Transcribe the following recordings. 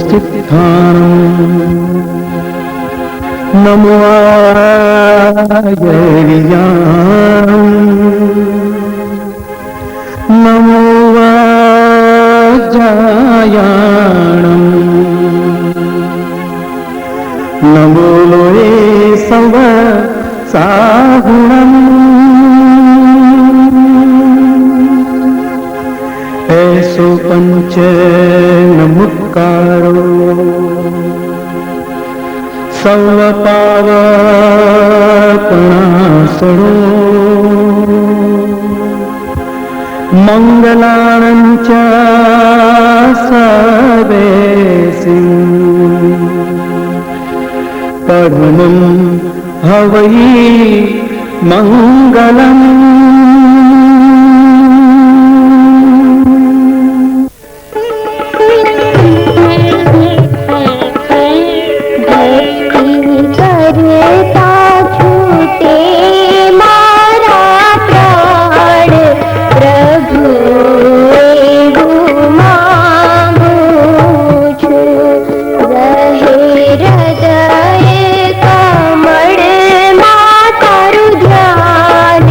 सिद्धाणम् नमो आयर्याम् नमो वाजायाणम् नमो लोये सव साहुणम् ऐसो पंच नमुत्कारो सव पावपणासरो मंगलानं च सर्वेसिं परमं हवै मंगलम्। हृदय कमल मा तारु ध्यान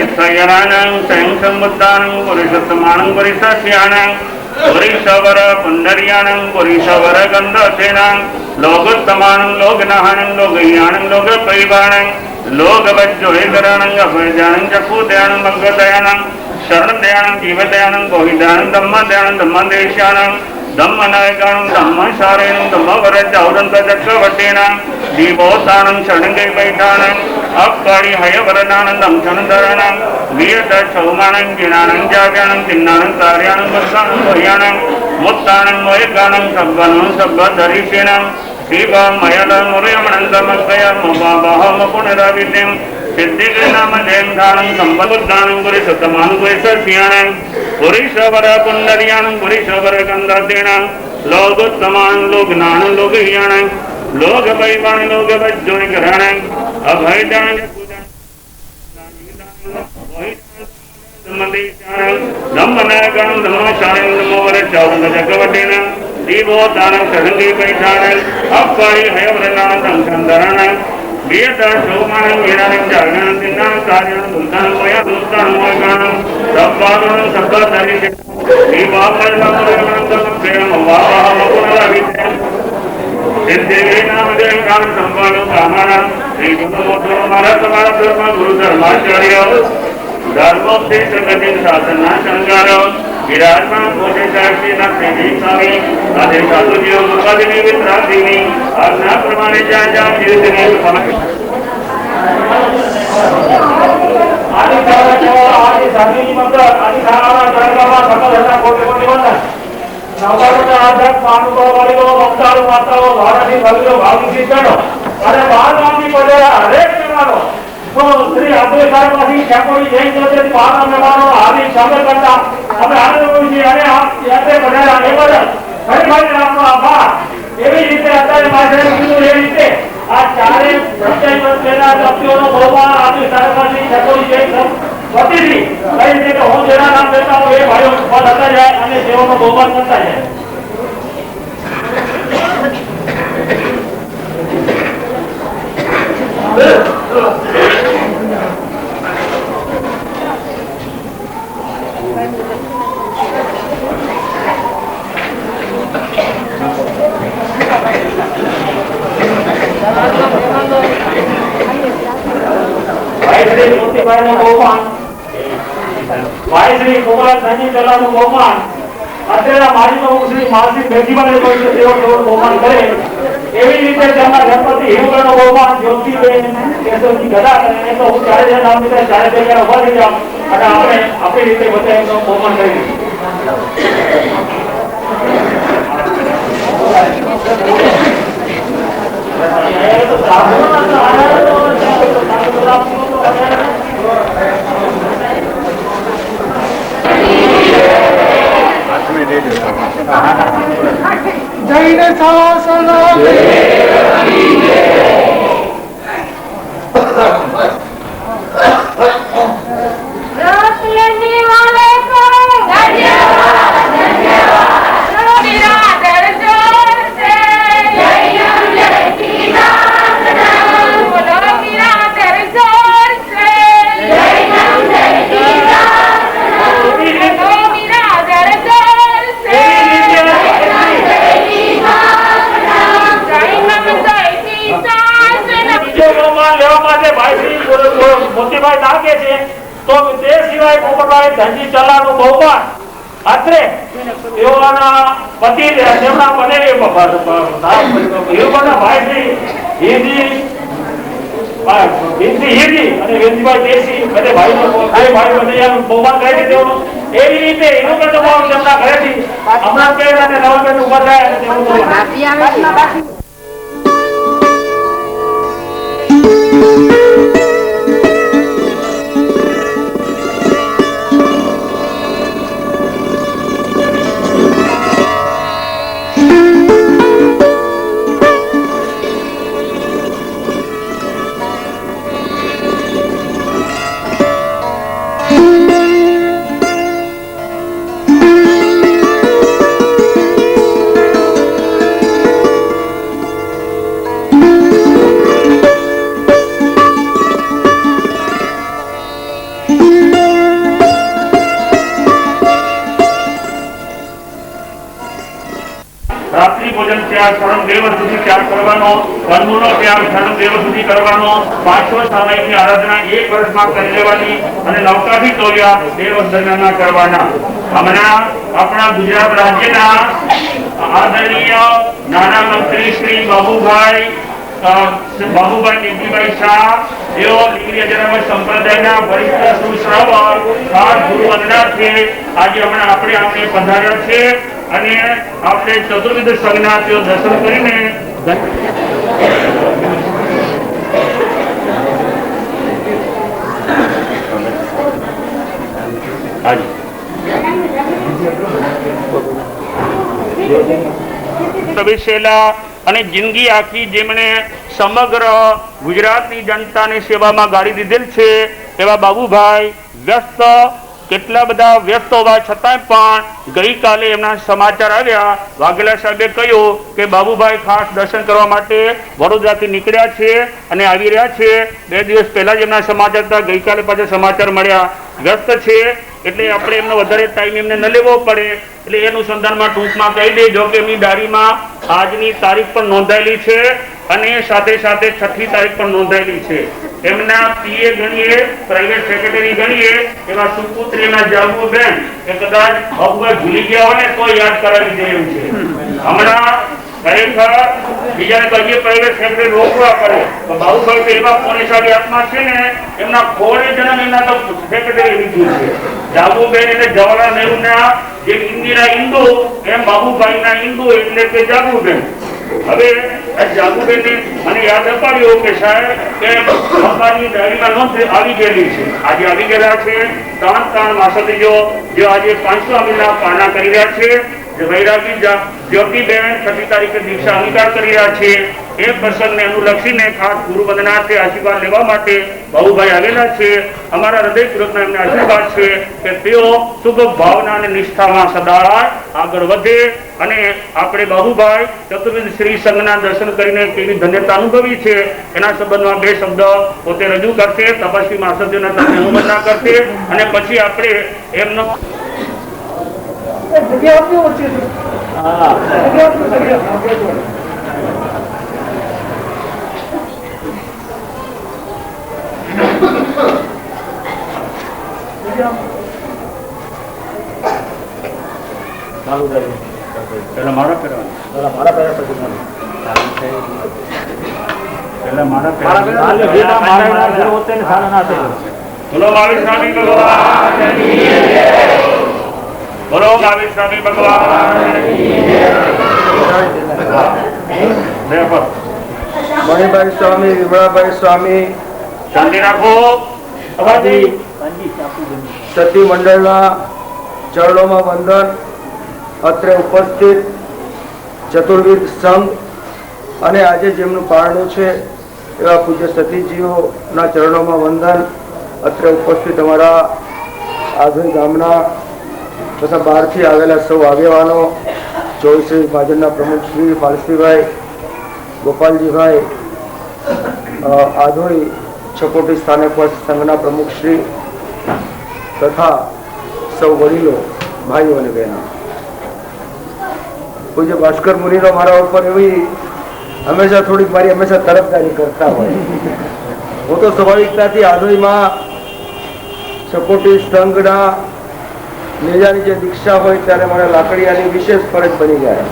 परिस्थयनानं संसमुद्दानं पुरुषोत्तमानं पुरुषस्यानं पुरुषवर पुंडरियानं पुरुषवर गंधसेनां लोकोत्तमानं लोकनाहनं लोकयानं लोकपरिवाणं लोकवज्जोहितरानं अभयजानं चक्षुदयानं भगवदयानं शरणदयानं जीवदयानं गोहिदानं धम्मदयानं धम्मदेशानं धम्मनायकानं धम्मशारेणं धम्मवरजौदन्तचक्रवर्तीनां दीपोत्थानं शरणगैवैठानं अक्कारि हयवरदानं चनधराणां वीरदशौमानं जिनानं जागानं चिन्नानं कार्यानं वत्सानं भयानं मुत्तानं मोयगानं सब्बनं सब्बधरिषीणां श्रीवामयलमुरयमनन्दमग्रयमुपावहमुपुनराविद्यं सिद्धिकृनामजयं धानं सम्बुद्धानं पुरुषोत्तमानं पुरुषस्यानं पुरुषवरपुण्डरीयानं पुरुषवरगन्धसेनां लोकोत्तमानं लोकनानं लोकह्यानं लोकपरिवाणं लोकवज्जोनिकराणं अभयदानं धम्मनायकानं धम्मशानं धम्मवरचौदचक्रवर्तीनां दीपोत्थानं शरणगैवैठानं अक्कारि हयवरदानं चनधराणां वीरदशौमानं वीरानं जागानं चिन्नानं कार्यानं दुर्गानं मोयानं मोयगानं सब्बादनं सब्बधरिषीणां श्रीवामयलमुरयमनन्दमग्रयमुपावहमुपुनराविद्यं सिद्धिकृनामजयं सम्पन्नं कामानां श्रीगुरुमोत्तमरतमरधर्म गुरुधर्माचार्य धर्मोपदेशगतिं शासनाशंकारो विराजमान कोटे साक्षी नक्षी स्वामी आदि साधु जीव मुखादिनी वित्रादिनी आज्ञा प्रमाणे जा जीवदिनी आदि साधु मंत्र आदि धारा जगमा सकल हटा कोटि कोटि वंदन नवकारता आध्यात्म मानुको वालिको भक्तारो माताओ भारती भविरो भावी चढ़ो अरे बार मामी पड़ेगा हरेक मानो तो श्री अब्दुल માંથી ઠાકોરી જૈન જોતે પાના મહેમાનો આવી સ્વાગત કરતા અમે આનંદ છીએ અને આપ યાત્રે બનેલા એ બદલ ફરી આપનો આભાર એવી રીતે અત્યારે મારે કીધું એ રીતે આ ચારે પ્રત્યેક વર્ષના વ્યક્તિઓનો બહુમાન આપી સરકારની ઠાકોરી જૈન વતીથી કઈ રીતે કે હું જેના નામ લેતા હું એ ભાઈઓ પદ હતા જાય અને તેઓનો બહુમાન કરતા જાય भाई श्री कुमार धनी चला बहुमान અત્યારે મારી તો શ્રી માસી બેઠીબાને કોઈ છે તેઓ બહુમાન કરે એવી રીતે તેમના ગણપતિ હિમગણનો બહુમાન જ્યોતિબેન કેશવજી ગદા કરે એ તો હું ચારે જણ નામ લીધા ચારે જગ્યાએ ઉભા થઈ જાવ અને આપણે આપણી રીતે બધા એમનો બહુમાન કરી जैन शासन મોતીભાઈ નાગે છે તો તે સિવાય પોપટભાઈ ધનજી ચલાનું બહુમાન અત્રે તેઓના પતિ તેમના બનેલી ભાઈ શ્રી હિરજી અને વેદજીભાઈ દેશી બધે ભાઈનો ભાઈ બંનેનું બહુમાન કરે છે તેઓનું એવી રીતે હિરુબેન તેમના ઘરેથી હમણાં કે અને નવબેન ઉભા થાય અને તેનું ત્યાગ ધર્મ દેવ સુધી ત્યાગ કરવાનો, કર્મોનો ત્યાગ ધર્મ દેવ સુધી કરવાનો, પાંચમો સામાયિકની આરાધના 1 વર્ષમાં કરી લેવાની અને નવકાથી તોલ્યા દેવ દર્શનના કરવાના. હમણાં આપણા ગુજરાત રાજ્યના આદરણીય નાના મંત્રી શ્રી બાબુભાઈ નિધિભાઈ શાહ એઓ લીંબડી અજરામર સંપ્રદાયના વરિષ્ઠ સુશ્રાવક ખાસ ગુરુ વંદનાર્થે આજે હમણાં આપણે પધાર્યા છે અને આપણે ચતુર્વિધ સંઘના તેઓ દર્શન કરીને પ્રવેશેલા અને જિંદગી આખી જેમણે સમગ્ર ગુજરાતની જનતાની સેવામાં ગાળી દીધેલ છે એવા બાબુભાઈ કેટલા બધા વ્યસ્ત હોવા છતાં પણ ગઈકાલે એમના સમાચાર આવ્યા. વાઘેલા સાહેબે કહ્યું કે બાબુભાઈ ખાસ દર્શન કરવા માટે વડોદરાથી નીકળ્યા છે અને આવી રહ્યા છે. 2 દિવસ પહેલા જ એમના સમાચાર હતા, ગઈકાલે પાછા સમાચાર મળ્યા. વ્યસ્ત છે એટલે આપણે એમનો વધારે ટાઈમ એમને ન લેવો પડે એટલે એ અનુસંધાનમાં ટૂંકમાં કહી દેજો કે એમની ડાયરીમાં આજની તારીખ પણ નોંધાયેલી છે અને સાથે સાથે 6મી તારીખ પણ નોંધાયેલી છે. એમના પીએ ગણીએ, પ્રાઇવેટ સેક્રેટરી ગણીએ એવા સુપુત્રી એમના જાગુબેન એ કદાચ બાબુભાઈ ભૂલી ગયા હોય ને તો યાદ કરાવી દે એમ છે. હમણાં ખરેખર બીજાને કહીએ પ્રાઇવેટ સેક્રેટરી રોકવા પડે તો બાબુભાઈ તો એવા પુણ્યશાળી આત્મા છે ને એમના ખોળે જન્મ એમના તો સેક્રેટરી લીધું છે. જાગુબેન એટલે જવાહરલાલ નહેરુના જે ઇન્દિરા ઇન્દુ એમ બાબુભાઈના ઇન્દુ એટલે કે જાગુબેન. હવે જાગુબેને મને યાદ અપાવ્યું કે સાહેબ કે બાપાની ડાયરીમાં નોંધ આવી ગયેલી છે. આજે આવી ગયેલા છે 3 માસદીઓ જે આજે 500 મહિના પારણા કરી રહ્યા છે. વૈરાગી જ્યોતિબેન 6મી તારીખે દીક્ષા અંગીકાર કરી રહ્યા છે. એ પ્રસંગને અનુલક્ષીને ખાસ ગુરુ વંદનાર્થે આશીર્વાદ લેવા માટે બાબુભાઈ આવેલા છે. અમારા હૃદયપૂર્વકના એમને આશીર્વાદ છે કે તેઓ શુભ ભાવના અને નિષ્ઠામાં સદા આગળ વધે અને આપણે બાબુભાઈ ચતુર્વિધ શ્રી સંઘના દર્શન કરીને કેવી ધન્યતા અનુભવી છે એના સંબંધમાં 2 શબ્દ પોતે રજૂ કરશે. તપસ્વી માસદીઓના તમને અનુમોદના કરશે અને પછી આપણે એમનો જગ્યા આપવી પડશે. પેલા મારા બોલો મહાવીર સ્વામી ભગવાન. મણિભાઈ સ્વામી, વિમળાભાઈ સ્વામી, શાંતિ રાખો. સતી મંડળના ચરણોમાં વંદન. અત્રે ઉપસ્થિત ચતુર્વિધ સંઘ અને આજે જેમનું પારણું છે એવા પૂજ્ય સતીજીઓના ચરણોમાં વંદન. અત્રે ઉપસ્થિત અમારા આધુનિક ગામના તથા બહારથી આવેલા સૌ આગેવાનો, ચોવીસરી મહાજનના પ્રમુખ શ્રી પારસીભાઈ, ગોપાલજીભાઈ, આધોઈ છકોટી સ્થાનિકવાસી સંઘના પ્રમુખ શ્રી તથા સૌ વડીલો, ભાઈઓ અને બહેનો. પૂજ્ય ભાસ્કર મુનિનો મારા ઉપર એવી હંમેશા થોડીક મારી હંમેશા તરફદારી કરતા હોય. હું તો સ્વાભાવિકતાથી આધોઈમાં છકોટી સંઘના નેજાની જે દીક્ષા હોય ત્યારે મને લાકડીયાની વિશેષ ફરજ બની જાય.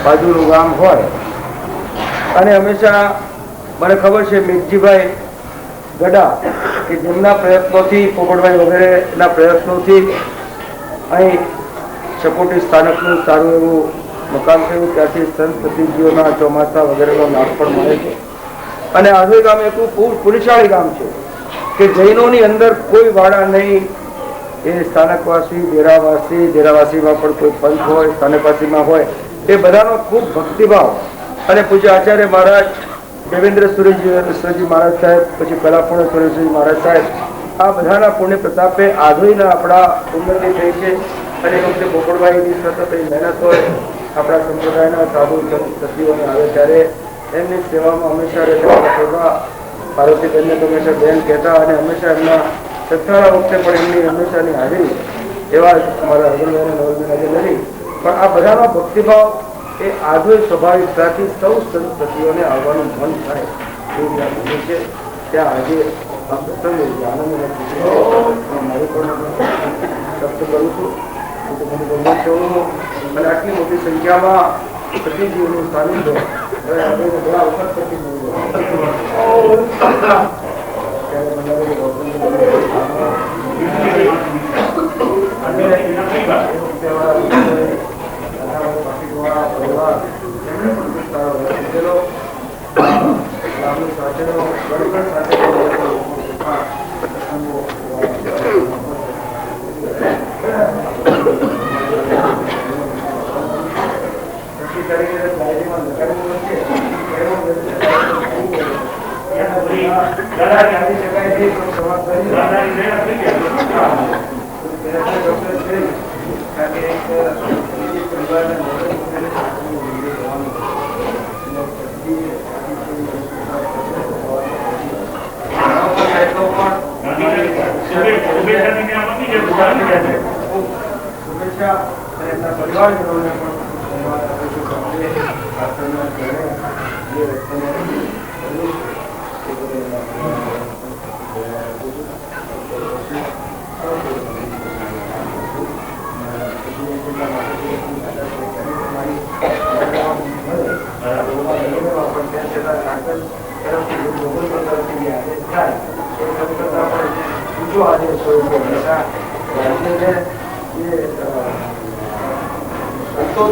બાજુનું ગામ હોય અને હંમેશા મને ખબર છે મેઘજીભાઈ ગડા કે જેમના પ્રયત્નોથી, પોપટભાઈ વગેરેના પ્રયત્નોથી અહીં છકોટી સ્થાનકનું સારું એવું મકાન થયું. ત્યાંથી સંત સતીજીઓના ચોમાસા વગેરેનો લાભ પણ મળે છે. અને આધોઈ ગામ એક પુરુષાળી ગામ છે કે જૈનોની અંદર કોઈ વાડા નહીં. એ સ્થાનકવાસી, ડેરાવાસીમાં પણ કોઈ પંથ હોય, સ્થાનકવાસીમાં હોય, એ બધાનો ખૂબ ભક્તિભાવ. અને પૂજ્ય આચાર્ય મહારાજ દેવેન્દ્ર સુરેજી મહારાજ સાહેબ, પછી કલાપૂર્ણ સુરેશજી મહારાજ સાહેબ, આ બધાના પુણ્ય પ્રતાપે આધોઈના આપણા ઉન્નતિ થઈ છે. અને એ વખતે પોપટભાઈની સતત મહેનત હોય. આપણા સંપ્રદાયના સાધુ સતીઓને આવે ત્યારે એમની સેવામાં હંમેશા રહેતા. પાર્વતીબેનને તો હંમેશા બેન કહેતા અને હંમેશા એમના સત્તાના વખતે પણ એમની હંમેશાની હાજરી એવા અમારા અગ્રભાઈને નવલબેન આજે નથી. પણ આ બધાનો ભક્તિભાવ એ આધો સ્વાભાવિકતાથી સૌ સંતતિઓને આવવાનું મન થાય એવું લાગે છે. ત્યાં આજે આ પ્રસંગે આનંદ વ્યક્ત કરું છું. અને આટલી મોટી સંખ્યામાં સતીજીઓનું સાનિધ્ય ઘણા વખત પછી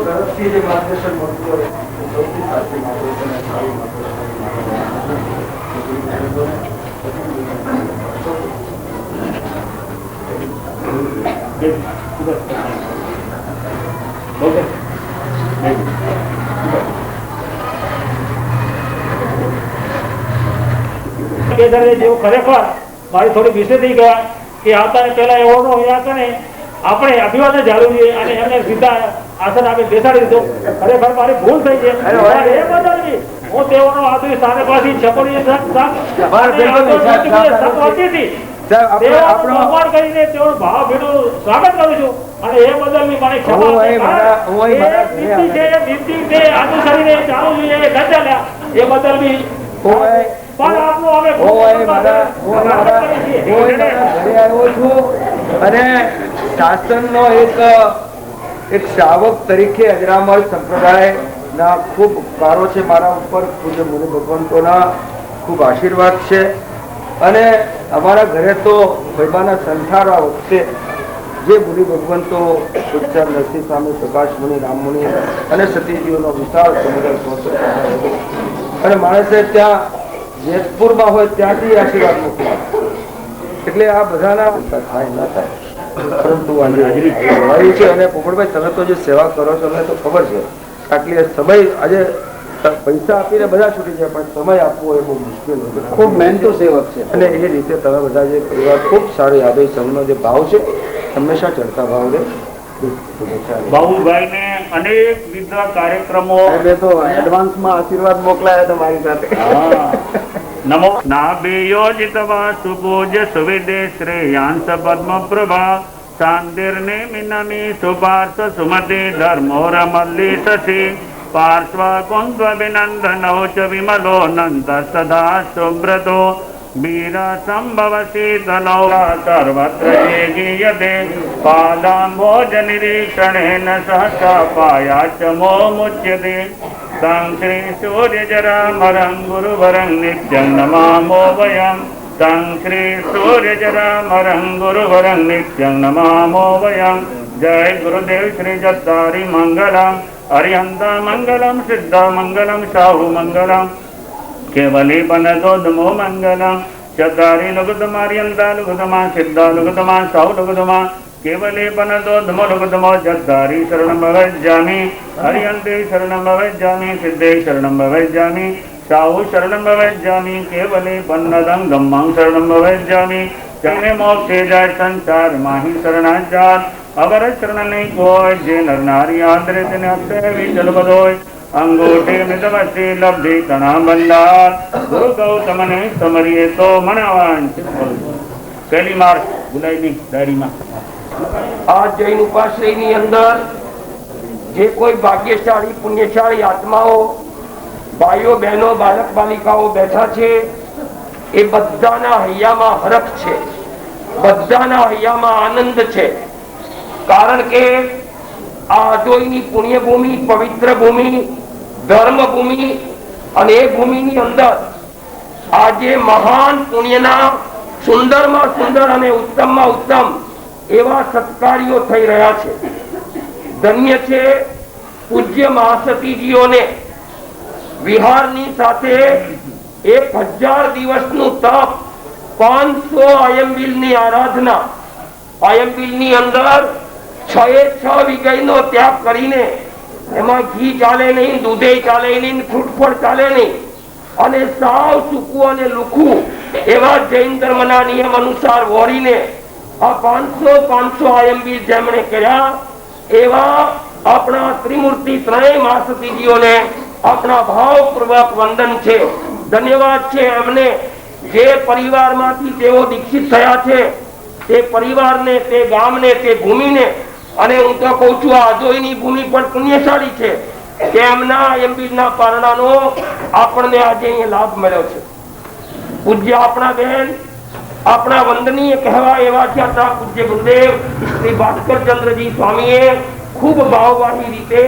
તરફથી જે માર્ગદર્શન મળતું હોય સૌથી સાચી માર્ગદર્શન સારી જેવું ખરેખર મારી થોડી વિશે થઈ ગયા કે આવતા પહેલા એવો આપણે અભિવાદન જાળવું જોઈએ અને એમને સીધા આસન આપી બેસાડી દીધો. ખરેખર મારી ભૂલ થઈ છે. એ બદલ હું તેઓનો આદરી સ્થાને પાછી છપડી કરીને તેઓ ભાવ ભીનું સ્વાગત કરું છું અને એ બદલ મારી ક્ષમા અનુસરીને ચાલુ જોઈએ એ બદલ બી અને શાસનનો એક શ્રાવક તરીકે અજરામર સંપ્રદાયના ખૂબ ઉપકારો છે મારા ઉપર. પૂજ્ય મુનિ ભગવંતોના ખૂબ આશીર્વાદ છે. અને અમારા ઘરે તો વૈભાના સંસારા વખતે જે મુનિ ભગવંતો ઉચ્ચર નરસિંહ સ્વામી, પ્રકાશ મુનિ, રામ મુનિ અને સતીજીઓનો વિશાળ સમુદાય અને માણસે ત્યાં જેતપુરમાં હોય ત્યાંથી આશીર્વાદ મોકલ્યા. એટલે આ બધાના થાય ના થાય પરંતુ હાજરી છે. અને પોપટભાઈ તમે તો જે સેવા કરો છો અમને તો ખબર છે આટલી સમય આજે પૈસા આપીને બધા છૂટી જાય પણ સમય આપવો એ બહુ મુશ્કેલ છે. ખૂબ મહેનતુ સેવક છે. અને એ રીતે તમે બધા જે પરિવાર ખૂબ સારો યાદવ સંઘનો જે ભાવ છે હંમેશા ચડતા ભાવ રહે. બાબુભાઈ ને અનેક વિવિધ કાર્યક્રમો તો એડવાન્સમાં આશીર્વાદ મોકલાયા તમારી સાથે. નમો નાભિયોજિત વાસુભોજ સુવિદે શ્રેયાંસ પદ્મ પ્રભા શાંતિર્ને મિનમી સુપાર્શ સુમતિ ધર્મોરમલ્લી શશી પાર્શ્વ કુંભ વિનંદનો ચ વિમલો નંદ સદા શુભ્રતો વીર સંભવ શીતલો સર્વત્ર ગીયતે પાદાંભોજ નિરીક્ષણેન સહસા પાયાચ મો મુચ્યતે तं श्री सूर्यजरामरं गुरुवरं नित्यं नमामो वयं तं श्री सूर्यजरामरं गुरुवरं नित्यं नमामो वयं. जय गुरुदेव श्री जत्तारी मंगलम अरिहंता मंगलम सिद्धा मंगलम साहु मंगलम केवली बनदोदमो मंगलम जत्तारी लुगुदमा अरिहंता लुगुदमा सिद्धा लुगुदमा साहु लुगुदमा केवले बनदोदमो लुगुदमो जत्तारी शरणं भवज्जामि हरिहंते शरणं भवज्जामि सिद्धे शरणं भवज्जामि साहु शरणं भवज्जामि केवले पन्नदं गम्मं शरणं भवज्जामि जने मोक्षे जाय संसार माहि शरणाजात अवर शरण नहीं कोय जे नर नारी आदरे तेने अक्षय विचल बदोय अंगूठे मृतवसी लब्धि कणा बंडार गुरु गौतम ने समरिये तो मनावान. पहली मार बुलाई दी डायरी में આ જૈન ઉપાશ્રયની અંદર જે કોઈ ભાગ્યશાળી પુણ્યશાળી આત્માઓ, ભાઈઓ બહેનો, બાળક બાલિકાઓ બેઠા છે, એ બધાના હૈયામાં હરખ છે, બધાના હૈયામાં આનંદ છે. કારણ કે આ અજોયની પુણ્યભૂમિ, પવિત્ર ભૂમિ, ધર્મભૂમિ, અને એ ભૂમિની અંદર આજે મહાન પુણ્યના સુંદરમાં સુંદર અને ઉત્તમમાં ઉત્તમ એવા સત્કાર્યો થઈ રહ્યા છે. ધન્ય છે પૂજ્ય મહાસતીજીઓને વિહારની સાથે 1000 દિવસનું તપ, 500 આયંબિલની આરાધના, આયંબિલની અંદર 6 વિગયનો ત્યાગ કરીને, એમાં ઘી ચાલે નહીં, દૂધે ચાલે નહીં, ફૂટફળ ચાલે નહીં, અને સાવ સૂકું અને લુખું એવા જૈન ધર્મના નિયમ અનુસાર વોરીને આ 500 આયંબિલ જેમણે કર્યા, એવા આપણા ત્રિમૂર્તિ ત્રણેય મહાસતીજીઓને આપણા ભાવપૂર્વક વંદન છે. ધન્યવાદ છે એમને. જે પરિવારમાંથી તેઓ દીક્ષિત થયા છે, તે પરિવારને, તે ગામને, તે ભૂમિને, અને હું તો કહું છું આ અજોયની ભૂમિ પણ પુણ્યશાળી છે કે એમના આયંબિલના પારણાનો આપણને આજે અહીંયા લાભ મળ્યો છે. પૂજ્ય આપણા બેન, આપણા વંદનીય કહેવા એવા છે પૂજ્ય ગુરુદેવ શ્રી ભાસ્કરચંદ્રજી સ્વામીએ ખૂબ ભાવવાહી રીતે,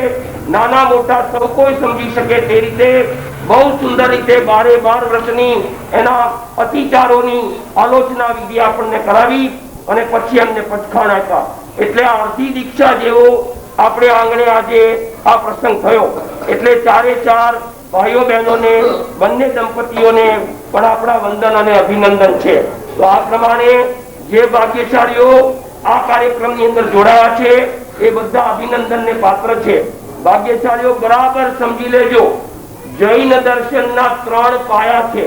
નાના મોટા સૌ કોઈ સમજી શકે તે રીતે બહુ સુંદર રીતે 12 વર્ષની એના અતિચારોની આલોચના વિધિ આપણને કરાવી અને પછી એમને પચખાણ આપ્યા. એટલે આ અડધી દીક્ષા જેવો આપણે આંગણે આજે આ પ્રસંગ થયો. એટલે 4 ભાઈઓ બહેનોને, બંને દંપતીઓને પણ આપણા વંદન અને અભિનંદન છે. તો આ પ્રમાણે જે ભાગ્યશાળીઓ આ કાર્યક્રમની અંદર જોડાયા છે એ બધા અભિનંદનને પાત્ર છે. ભાગ્યશાળીઓ બરાબર સમજી લેજો, જૈન દર્શનના 3 પાયા છે,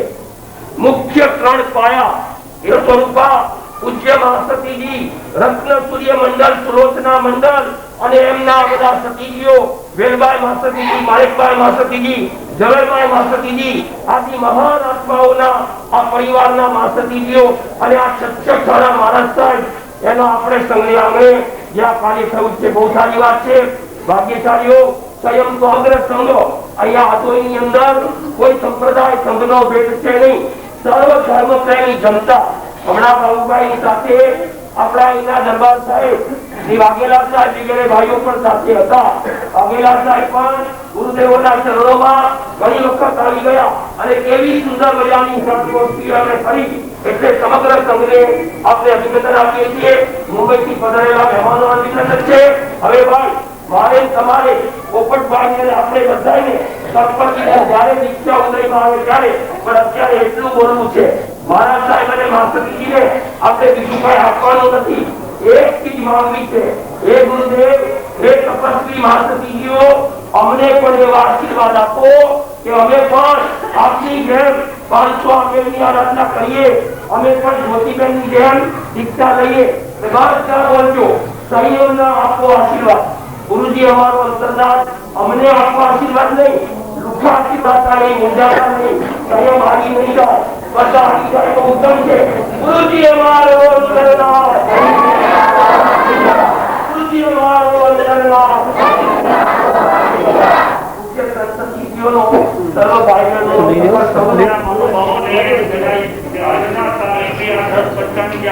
મુખ્ય 3 પાયા. એ સ્વરૂપા પૂજ્ય મહાસતીજી, રત્ન સૂર્ય મંડળ, સુલોચના મંડળ, અને એમના બધા સતીજીઓ, વેલબાઈ મહાસતીજી, માણેકબાઈ મહાસતીજી, ઝવેરબાઈ મહાસતીજી, આદિ મહાન આત્માઓના આ પરિવારના મહાસતીજીઓ, અને આ સત્સંગશાળા મહારાજ સાહેબ, એનો આપણે સંઘની આંગણે જે આ કાર્ય થયું છે, બહુ સારી વાત છે. ભાગ્યશાળીઓ, સ્વયં સમગ્ર સંઘો અહીંયા આદોઈની અંદર કોઈ સંપ્રદાય સંઘનો ભેદ છે નહીં. સર્વ ધર્મ પ્રેમી જનતા. હમણાં બાબુભાઈ સાથે આપણા અહીંના દરબાર સાહેબ શ્રી વાઘેલા સાહેબ વગેરે ભાઈઓ પણ સાથે હતા. વાઘેલા સાહેબ પણ ગુરુદેવોના ચરણોમાં ઘણી વખત આવી ગયા અને કેવી સુંદર મજાની સંતોષી અમે કરી. એટલે સમગ્ર સંઘને આપણે અભિનંદન આપીએ છીએ. મુંબઈથી પધારેલા મહેમાનો અભિનંદન છે. હવે ભાઈ, મારે તમારે પોપટભાઈ અને આપણે બધાને જયારે દીક્ષા ઉદયમાં આવે ત્યારે, પણ અત્યારે એટલું બોલવું છે, મહારાજ સાહેબ અને મહાસતીજીને આપણે બીજું કઈ આપવાનું નથી. એક ચીજ માંગવી છે, હે ગુરુદેવ, હે તપસ્વી મહાસતીજીઓ, અમને પણ એવા આશીર્વાદ આપો કે અમે પણ આપની જેમ 500 આંબેલની આરાધના કરીએ, અમે પણ જ્યોતિબેનની જેમ દીક્ષા લઈએ. બધા બોલજો, સંયોગના આપો આશીર્વાદ. ગુરુજી અમારો અંતરદાસ, અમને આપવા આશીર્વાદ નહીં, લુખા આશીર્વાદ નહીં, મુંજાતા નહીં, સંયમ હારી નહીં જાય, બધા હારી જાય તો ઉત્તમ છે. ગુરુજી અમારો અંતરદાસ, ગુરુજી અમારો અંતરદાસ. સર્વ ભાઈઓનો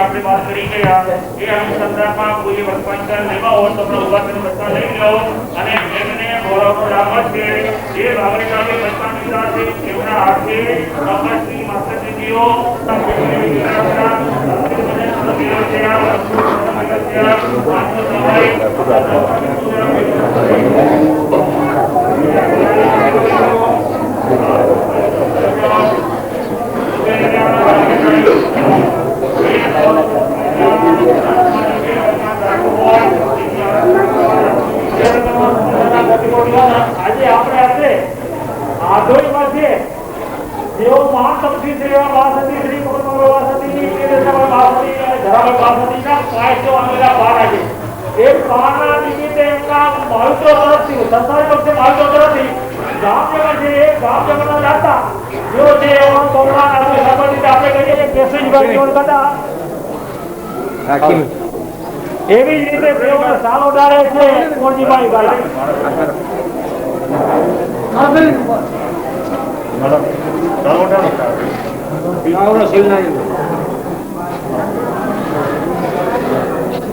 આપણે વાત કરી ગયા એ અનુસંધાનમાં કોઈ વસ્તુંતર લેવા હોય તો આપણે ઉભા કરીને બચા લઈ લો અને એમને ગૌરવનો લાભ છે. જે ભાવનગરની બચા લીધા છે એમના હાથે તપસ્વી માતાજીઓ આજે આપણે આધોઈમાં છે જેઓ મહાતપસ્વી છે એવા મહાસતી શ્રી મહાસતી એ પારના નિમિત્તે એમના માવતો તરફથી સંસારી પક્ષે માવતો તરફથી જામનગર છે એ જામનગરના દાતા જેઓ છે એવા કોમના આપણે સંબંધિત આપણે કહીએ કે કેસરીભાઈ હતા એવી જ રીતે તેઓને સાલો ડાળે છે કોરજીભાઈ ગાલા.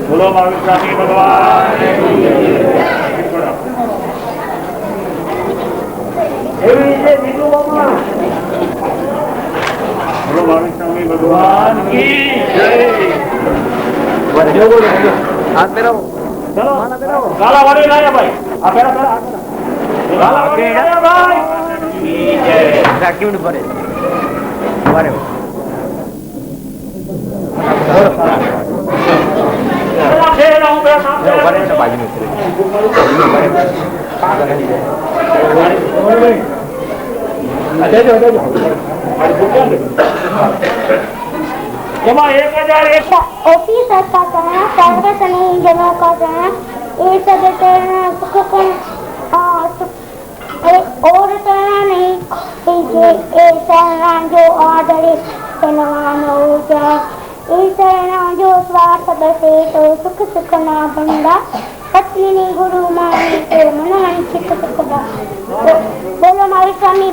બોલો મહાવીર સ્વામી ભગવાન. એવી રીતે બીજું બાપા. બોલો મહાવીર સ્વામી ભગવાન કી જય. હાથ પહેરાવો. ચલો ગાલા વાળી લાયા ભાઈ. આ પેલા ગાલા વાળી લાયા ભાઈ. કી જય. કેવું ભરે ભરે ऑफिसर का कहना सार्वजनिक जगह का कहना ये सब कहना सुख को और कहना नहीं ऐसा जो आदरे कहना हो जाए ऐसा जो स्वार्थ बसे तो सुख सुख ना बंदा पत्नी ने गुरु मानी तो मन वांछित सुखदा. बोलो हमारे स्वामी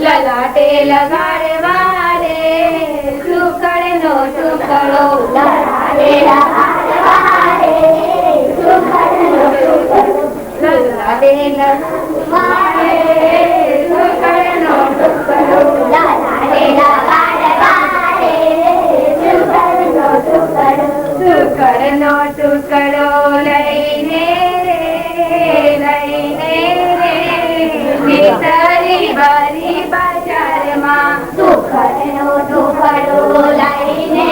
લલાટે લગાડવા રે સુકડ સુકરનો ટુકડો લઈને તારી બારી બજારમાં સુકરનો ટુકડો લઈને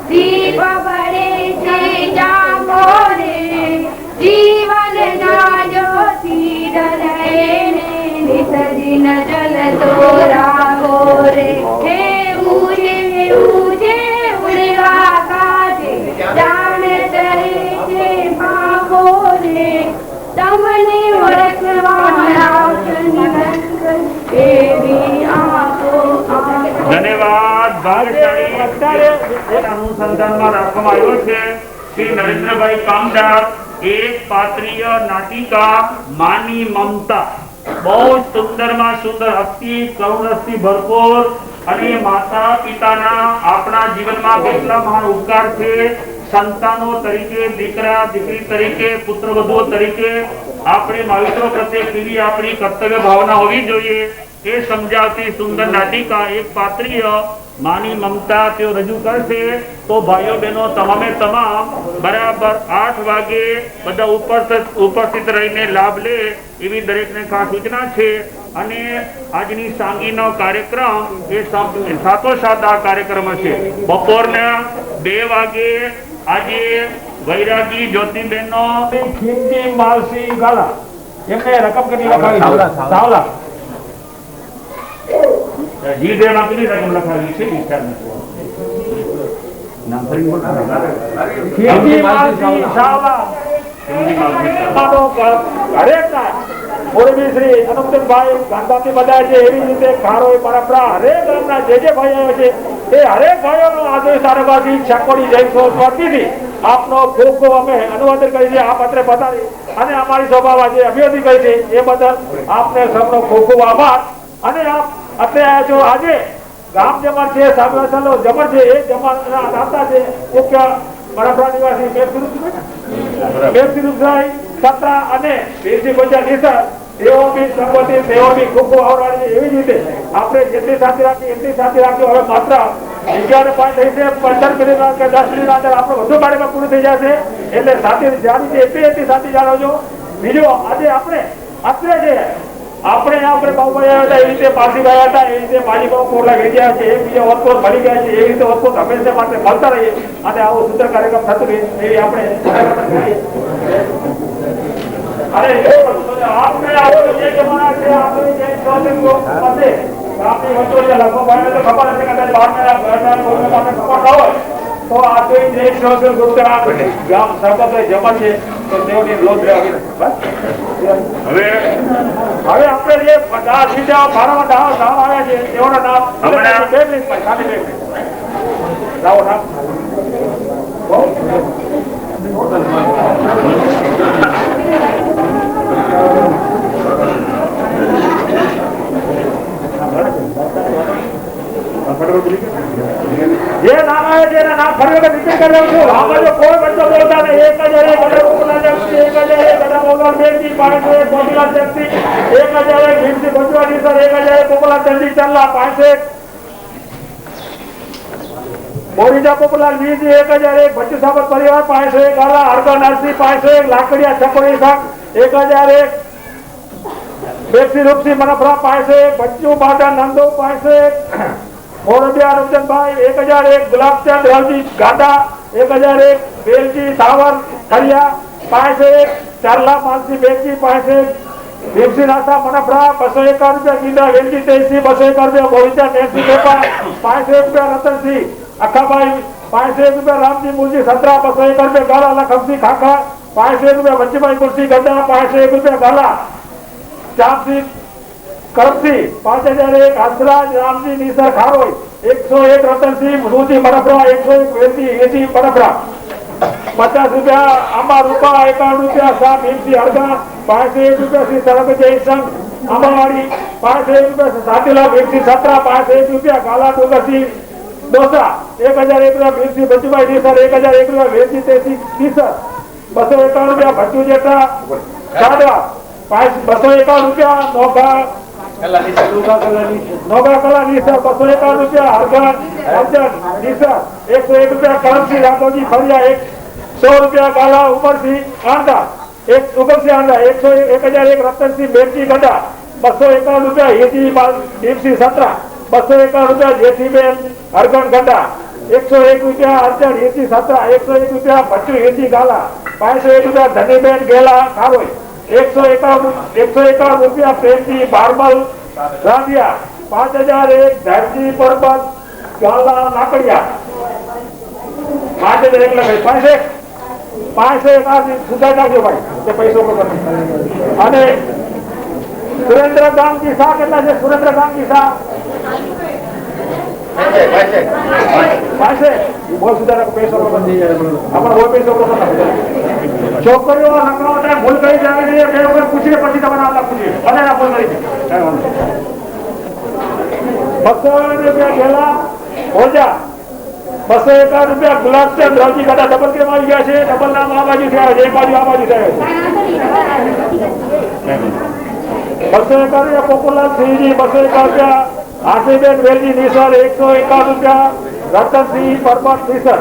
દીપ બળે છે જામો રે જીવન ના જ્યોતિ ડરે નિસજીન જલતો રાગો રે હે ઉજે ઉડવા કાજે જાણે તરે છે ભાગો રે તમને વરસવાના એવી આંખો ધન્યવાદ. ભાગશાળી અત્યારે અનુસંધાનમાં રાખવામાં આવ્યો છે શ્રી નરેન્દ્રભાઈ કામદાર એક પાત્રીય નાટિકા માની મમતા, બહુ સુંદરમાં સુંદર હસ્તી કરુણથી ભરપૂર અને માતા પિતાના આપણા જીવનમાં કેટલા મહાન ઉપકાર છે. સંતાનો તરીકે, દીકરા દીકરી તરીકે, પુત્ર વધુઓ તરીકે આપણે માવિત્રો પ્રત્યે કેવી આપણી કર્તવ્ય ભાવના હોવી જોઈએ એ સમજાવતી સુંદર નાટિકા એક પાત્રીય માની મમતા તેઓ રજૂ કરશે. તો ભાઈઓ બહેનો તમામે તમામ બરાબર 8 વાગે બધા ઉપસ્થિત રહીને લાભ લે એવી દરેકને ખાસ સૂચના છે. અને આજની સાંગીનો કાર્યક્રમ એ સાથોસાથ આ કાર્યક્રમ છે. બપોરના 2 વાગે આજે વૈરાગી જ્યોતિબેનનો ખીમતી માલસી ગાલા એમને રકમ કેટલી લખાવી સાવલા જીડે માં કેટલી રકમ લખાવી છે વિચાર નામ ફરી બોલ ખીમતી માલસી સાવલા માનો હરેકના મોરબી શ્રી અનુપભાઈ ગાંધાથી બધા છે એવી રીતે ખારો પરંપરા હરેક ગામના જે ભાઈઓ છે એ હરેક ભાઈઓનો આદેશ સારવાથી છાકોડી જૈન સ્વાતિથી આપનો ખૂબ ખૂબ અમે અનુવાદન કરી છે. આ પત્રે બતાવી અને અમારી સભામાં જે અભિવાદન કરી છે એ બદલ આપને સૌનો ખૂબ ખૂબ આભાર. અને આપ અત્યારે જો આજે ગામ જમણ છે, સાબરમતીનો જમણ છે, એ જમણના દાતા છે મુખ્ય પરંપરા નિવાસી મેઘસિરુભાઈ સત્રા અને વીરજી ગોજા નિસર તેઓ બી સંબંધિત તેઓ બી ખૂબ ખૂબ આવડવાની એવી રીતે આપણે જેટલી સાથે રાખી એટલી સાથે રાખ્યો. હવે માત્ર 11 થઈ છે, 15 મિનિટ કે 10 મિનિટ અંદર આપણો વધુ કાર્યક્રમ પૂરું થઈ જશે. એટલે સાથે જાણી છે એટલી સાથે જાણો. બીજો આજે આપણે અત્રે છે આપણે બાબુભાઈ આવ્યા હતા, એવી રીતે પારસીભાઈ હતા, એવી રીતે માજી બાબુ પોરલા વેચ્યા છે, એક બીજા વસ્તુઓ મળી ગયા છે. એવી રીતે વસ્તુઓ હંમેશા માટે મળતા રહીએ અને આવો સુંદર કાર્યક્રમ થતો રહે એવી આપણે આપણે આવો જે જમાના છે આપણે જે પ્રોસેસ પાસે આપણી વસ્તુઓ જે લખો ભાઈને તો ખબર હશે કદાચ બહારના ઘરના કોઈને આપણે ખબર ન હોય તો આ તો એક પ્રોસેસ ગુપ્ત ગામ સરબત જમણ છે તો તેઓની લોધ રહેવી. હવે આપણે જે સીધા ભાડામાં ડાળ આવ્યા છે તેઓના નામ 2 મિનિટ ખાલી 2 મિનિટ લાવો નામ. જે નામ આવે છે એના નામ ફરી વખત રિપીટ કરી દઉં છું. આમાં જો કોઈ બચ્ચો બોલતા ને 1001 પોપુલાર શક્તિ, 1001 ગઢા બેનજી, 501 પોપુલાર શક્તિ, 1001 ભીમજી ગોજવાની સર, 1001 પોપુલાર ચંદી ચલ્લા, 501 બોરીજા પોપુલાર વીરજી, 1001 ભટ્ટી સાબર પરિવાર, 501 ગાલા હરગા નરસિંહ, 501 લાકડિયા છકોડી શાક, 1001 બેપસી રૂપસી મનફરા, 501 બચ્ચુ બાટા નંદો, 501 મોરબિયા રંજનભાઈ, 1001 ગુલાબચંદ રવજી ગાડા, 1001 બેલજી સાવર ખરિયા, 501 ચારલા માલસી બેગજી, 501 ભીમસી નાસા મનફરા, 201 રૂપિયા ગીડા વેલજી તેસી, 201 રૂપિયા બોરીજા નેસી પેપા, 501 રૂપિયા રતનસિંહ અખાભાઈ, 501 રૂપિયા રામજી મુરજી સત્રા, 201 રૂપિયા ગાલા લખમસિંહ ખાખા, 501 રૂપિયા વંચીભાઈ કુર્સી ગड्ढा, 501 રૂપિયા ગાલા ચાપસિંહ કરમસિંહ, 5001 હંસરાજ રામજી નિસર ખારોઈ, 101 રતનસિંહ રૂજી મનફરા, 101 વેલજી એસી મનફરા, 50 રૂપિયા આંબા રૂપા 51 રૂપિયા શાક ભીમથી હળગા 501 રૂપિયાથી સરગ જય સંઘ આંબાવાડી 501 રૂપિયા સાતીલા ભીમથી સત્રા 501 રૂપિયા કાલા ડુંગરથી ડોસા 1001 રૂપિયા ભીમથી બચુભાઈ ડીસર 1001 રૂપિયા વેચી તેથી ડીસર 251 રૂપિયા ભટ્ટુ જેઠા સાદવા 251 રૂપિયા નોગા કલા ડીસર 251 રૂપિયા હરગણ અર્જન ડીસર 101 રૂપિયા કરમસિંહ રાઘવજી ફળિયા 100 રૂપિયા ગાલા ઉમરસિંહ આંડા ઉમરસિંહ આંડા 1001 રતનસિંહ બેનજી ગંડા 251 રૂપિયા હિજી ભીમસિંહ સત્રા 251 રૂપિયા જેઠીબેન હરગણ ગંડા 101 રૂપિયા અર્જન હિજી સત્રા 101 રૂપિયા ભટ્ટુ હિજી ગાલા 501 રૂપિયા ધનીબેન ગેલા ખારોઈ 151 રૂપિયા પ્રેમજી બારમલ રાંધિયા 5001 ધરજી પરબત ગાલા નાકડિયા 5001 લખાય 501 સુધારી નાખજો ભાઈ તે પૈસો અને સુરેન્દ્ર ગામજી શાહ કેટલા છે? સુરેન્દ્ર ગામજી શાહ પાસે બહુ સુધારા પૈસો આપણે બહુ પૈસો છોકરીઓ નકરાઓ ભૂલ કરી જાય બે વખત પૂછીએ પછી તમારે આટલા પૂછીએ અને ભૂલ કરી 251 રૂપિયા ગેલા ઓજા 251 રૂપિયા ગુલાબચંદ રાવજી કાકા ડબલ કેમ આવી ગયા છે? ડબલ નામ આ બાજુ થયા છે, એક બાજુ આ બાજુ થયા છે. 251 રૂપિયા પોપુલાલ સિંહજી 251 રૂપિયા આશીબેન વેલજી નિસર 151 રૂપિયા રતનસિંહ પરબત નિસર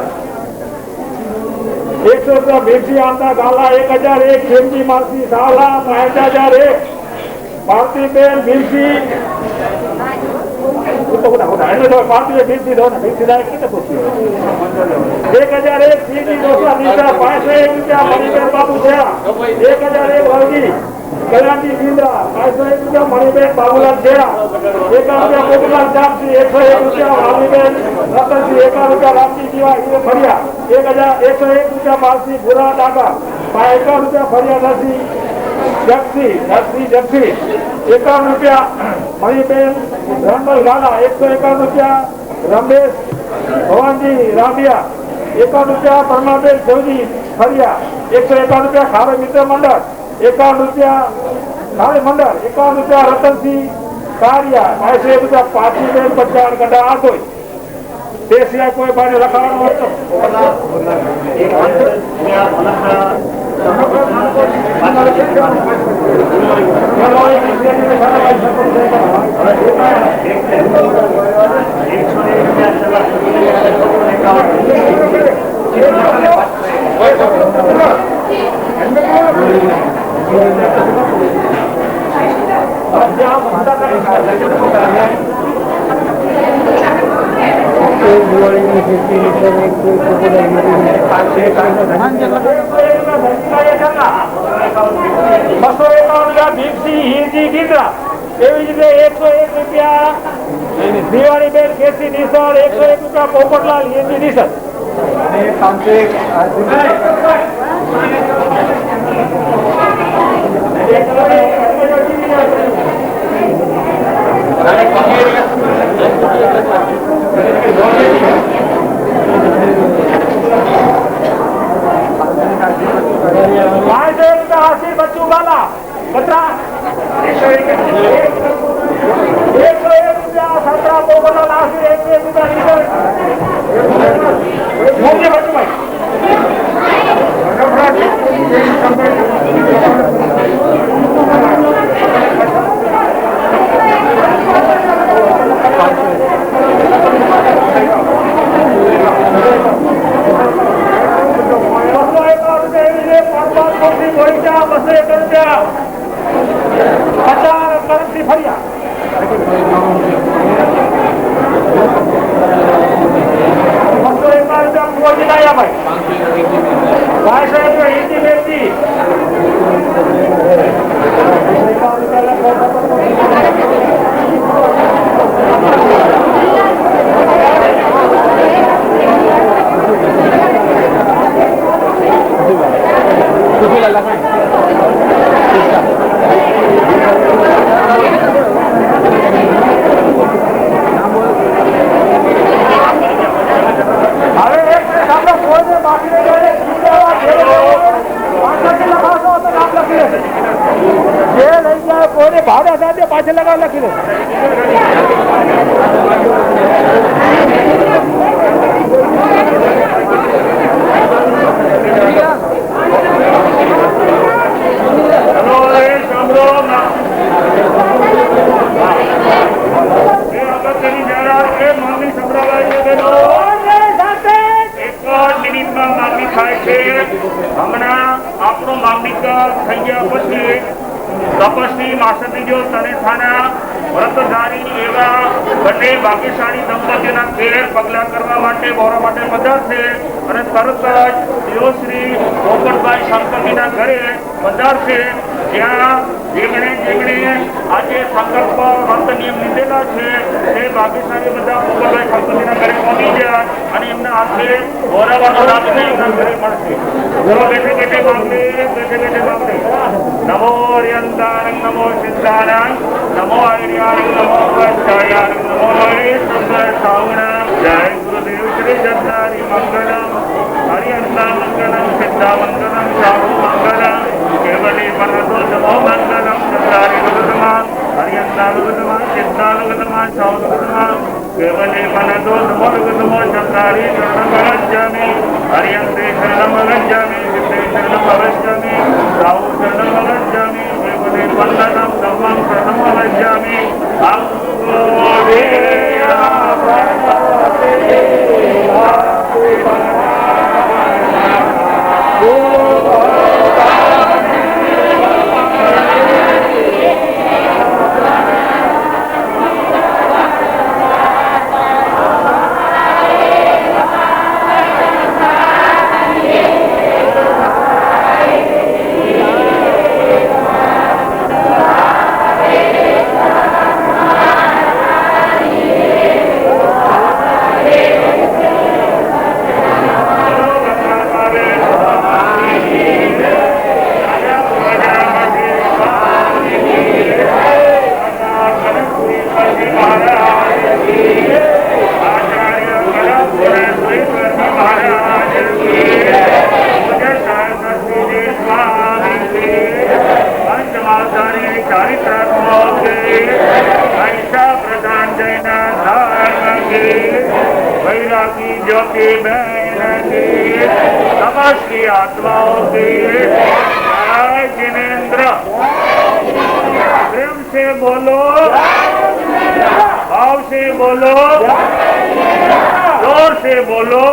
100 રૂપિયા ભીમસિંહ આંડા ગાલા 1001 ભીમજી માલસિંહ સાવલા 5001 ભારતીબેન ભીમસિંહ ભારતીય ભીમસિંહ દો ને ભીમસિંહ દાય કેટલે પૂછ્યું 1001 સિંહજી દોસા નિસર 501 રૂપિયા મણિબેન બાબુ થયા 1001 વળગી કલ્યાણજી સિંદ્રા 501 રૂપિયા મણિબેન બાબુલાલ છેરા 51 રૂપિયા પોપુલાલ ચાપસી 101 રૂપિયા વાલીબેન રતનસિંહ 51 રૂપિયા રામજી જીવા હીરે ફળિયા 101 રૂપિયા માલસિંહ ભૂરા ડાગા 51 રૂપિયા ફળિયા નરસિંહ જગસી 51 રૂપિયા મણિબેન રણમલ ગાલા 151 રૂપિયા રમેશ ભવાનજી રામિયા 51 રૂપિયા પરમાબેન સૌજી ફળિયા 151 રૂપિયા ખારો મિત્ર મંડળ 51 રૂપિયા ખારે મંડળ 51 રૂપિયા રતનસિંહ કારિયા 501 રૂપિયા પાછીબેન બચ્ચાણ ગંડા આધોઈ તે સિવાય કોઈ બાને લખાવાનું હોય તો એવી રીતે 101 રૂપિયા દિવાળીબેન કેસી નિસર 101 રૂપિયા પોપટલાલ હિન્દી નિસર બચ્ચુ ગાલા 101 રૂપિયા સત્રા પોપટલાલ આશી 101 રૂપિયા ને ભાડા સાથે પાછળ લગાવ લખી દો. હમણાં આપણો મામિક થઈ ગયા પછી તપસ્વી માસતીજો તનેથાના વ્રતધારી એવા બંને ભાગ્યશાળી દંપતીના ઘેર પગલા કરવા માટે બોરા માટે પધારશે અને તરત જ તેઓ શ્રી પોપટભાઈ શંકરજીના ઘરે પધારશે, જ્યાં જેમણે આજે સંકલ્પ વ્રત નિયમ લીધેલા છે તે ભાગ્યશાળી બધા પોપટભાઈ શંકરજીના ઘરે પહોંચી ગયા અને એમના હાથે બોરાવાનો રાતને એમના ઘરે મળશે. બેઠે બેઠે બાપરે, બેઠે બેઠે બાપરે. નમો હરિયંતારંગ, નમો સિદ્ધારંગ, નમો હરિયારંગ, નમો વૈષ્ણયારંગ, નમો હરિશંકર સાવણ. જય ગુરુદેવ શ્રી જગનારી મંગલમ, હરિયંતા મંગલમ, સિદ્ધા મંગલમ, સાહુ મંગલમ, કેવલી મનસો નમો મંગલમ, જગનારી ભગતમા, હરિયંતા ભગતમા, સિદ્ધા ભગતમા, સાહુ ભગતમા, કેવલી મનસો નમો ભગતમો, જગનારી શરણમ ગચ્છામિ, હરિયંતે શરણમ ગચ્છામિ, સિદ્ધે શરણમ ગચ્છામિ, સાહુ શરણમ ગચ્છામિ, કેવલી વંદનમ ધમ્મમ શરણમ ગચ્છામિ. प्रेम से बोलो, भाव से बोलो, जोर से बोलो.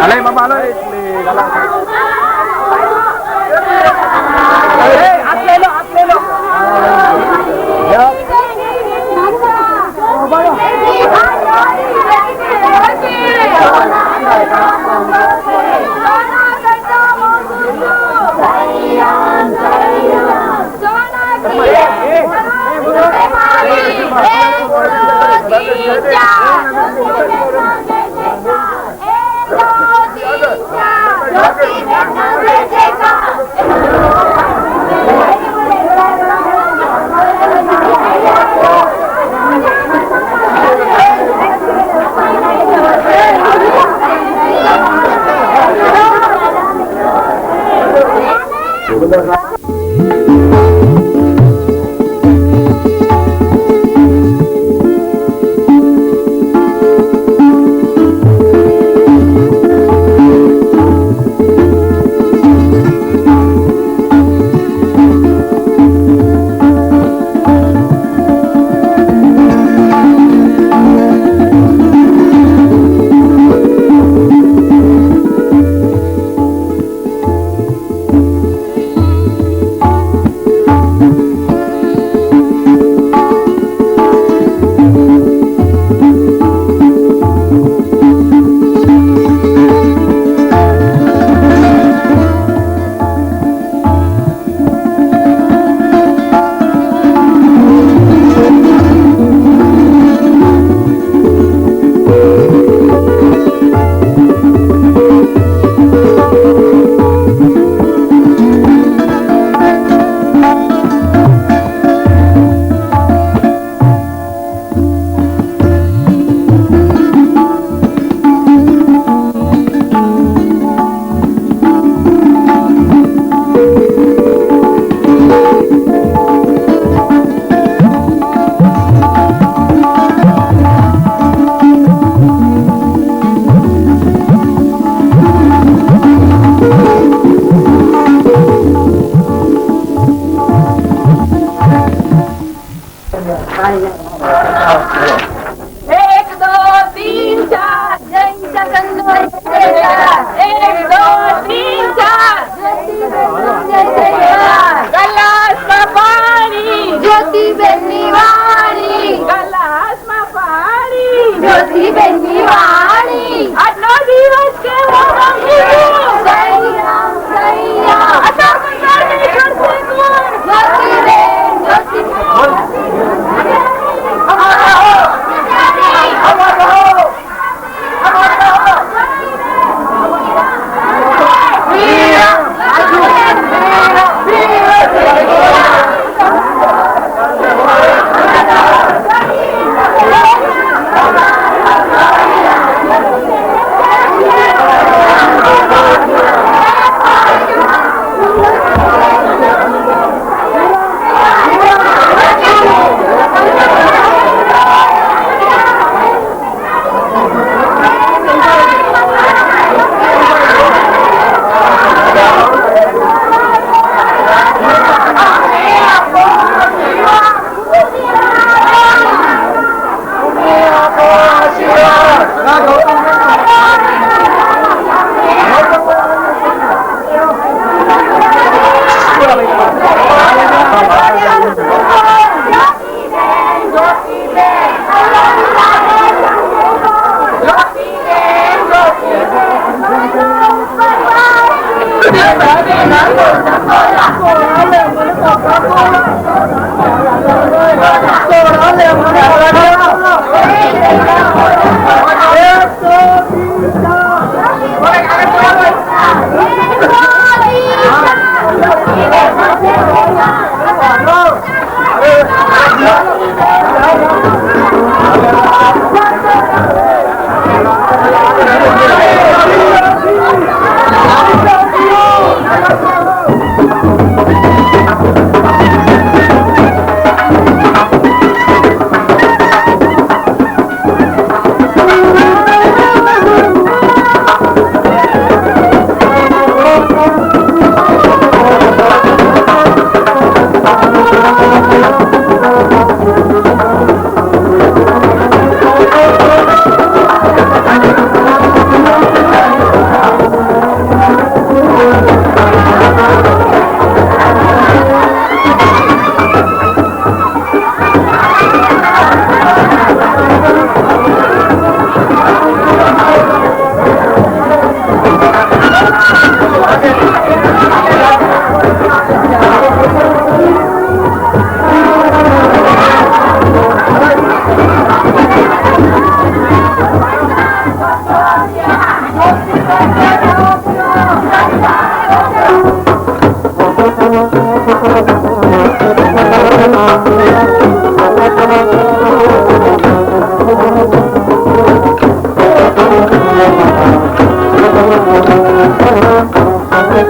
Alay, mama, alay.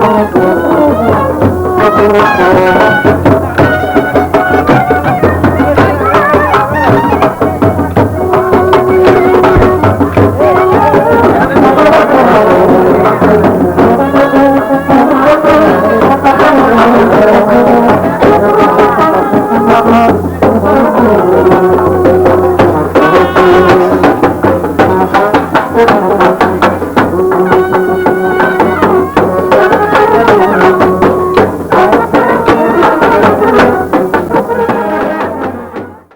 Thank you.